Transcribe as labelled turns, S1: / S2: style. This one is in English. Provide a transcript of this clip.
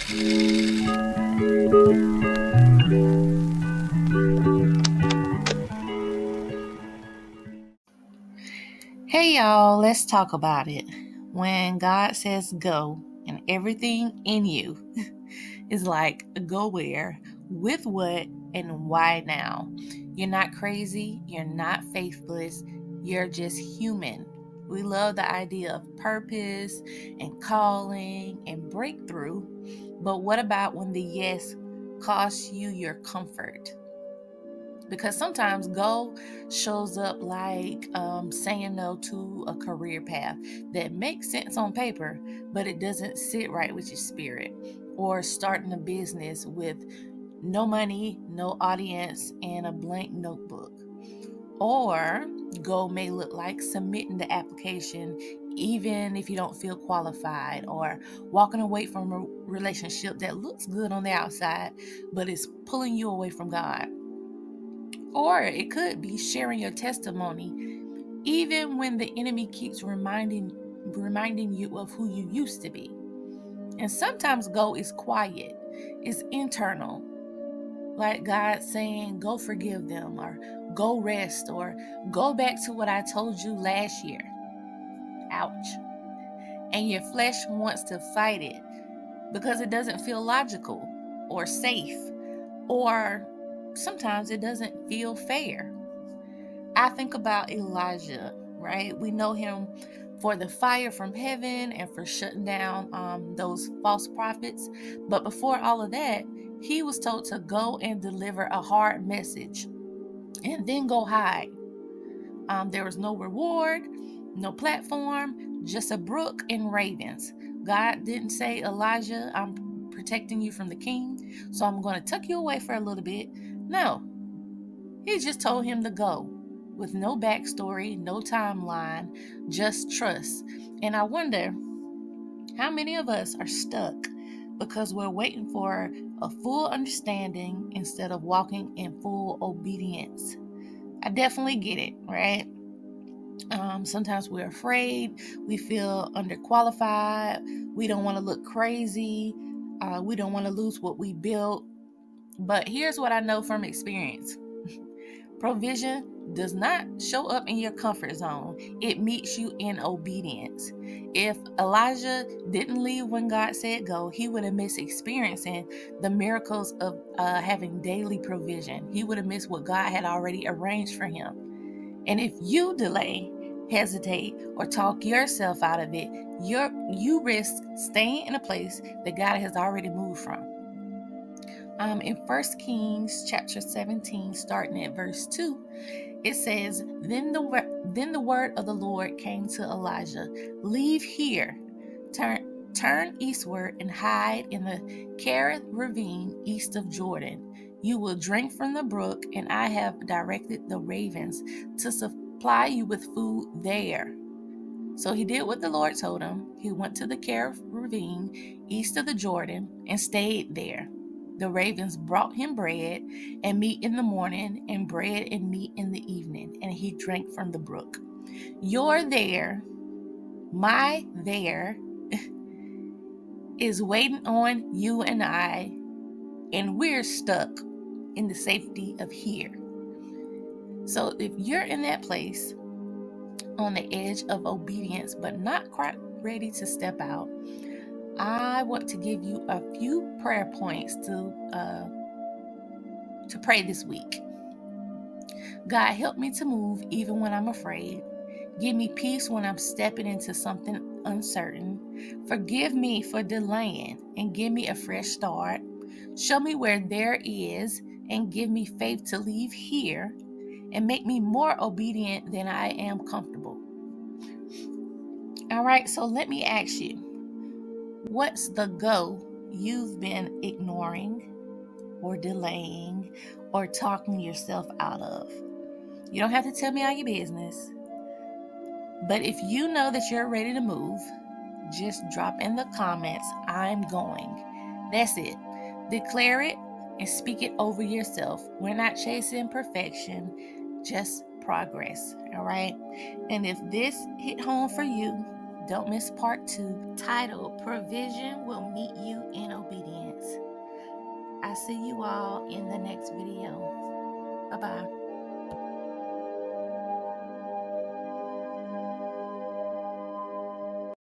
S1: Hey y'all, let's talk about it. When God says go, and everything in you is like, go where, with what, and why now? You're not crazy, you're not faithless, you're just human. We love the idea of purpose and calling and breakthrough, but what about when the yes costs you your comfort? Because sometimes go shows up like saying no to a career path that makes sense on paper, but it doesn't sit right with your spirit, or starting a business with no money, no audience, and a blank notebook. Or go may look like submitting the application even if you don't feel qualified, or walking away from a relationship that looks good on the outside but is pulling you away from God. Or it could be sharing your testimony, even when the enemy keeps reminding you of who you used to be. And sometimes go is quiet, it's internal, like God saying, go forgive them, or go rest, or go back to what I told you last year. Ouch. And your flesh wants to fight it because it doesn't feel logical or safe, or sometimes it doesn't feel fair. I think about Elijah, right? We know him for the fire from heaven and for shutting down those false prophets. But before all of that, he was told to go and deliver a hard message and then go hide. There was no reward, no platform, just a brook and ravens. God didn't say, Elijah, I'm protecting you from the king, so I'm going to tuck you away for a little bit. No, he just told him to go with no backstory, no timeline, just trust. And I wonder how many of us are stuck because we're waiting for a full understanding instead of walking in full obedience. I definitely get it, right? Sometimes we're afraid, we feel underqualified, we don't want to look crazy, we don't want to lose what we built. But here's what I know from experience: provision does not show up in your comfort zone. It meets you in obedience. If Elijah didn't leave when God said go, he would have missed experiencing the miracles of having daily provision. He would have missed what God had already arranged for him. And if you delay, hesitate, or talk yourself out of it, you risk staying in a place that God has already moved from. In 1 Kings chapter 17, starting at verse 2, it says, Then the word of the Lord came to Elijah, leave here, turn eastward and hide in the Kerith ravine east of Jordan. You will drink from the brook, and I have directed the ravens to supply you with food there. So he did what the Lord told him. He went to the Kerith ravine east of the Jordan and stayed there. The ravens brought him bread and meat in the morning, and bread and meat in the evening, and he drank from the brook. Your there, my there, is waiting on you and I, and we're stuck in the safety of here. So if you're in that place on the edge of obedience but not quite ready to step out, I want to give you a few prayer points to pray this week. God, help me to move even when I'm afraid. Give me peace when I'm stepping into something uncertain. Forgive me for delaying and give me a fresh start. Show me where there is and give me faith to leave here and make me more obedient than I am comfortable. All right, so let me ask you, what's the go you've been ignoring or delaying or talking yourself out of? You don't have to tell me all your business, but if you know that you're ready to move, just drop in the comments, I'm going. That's it. Declare it and speak it over yourself. We're not chasing perfection, just progress. All right. And if this hit home for you, don't miss part 2, titled Provision Will Meet You in Obedience. I see you all in the next video. Bye-bye.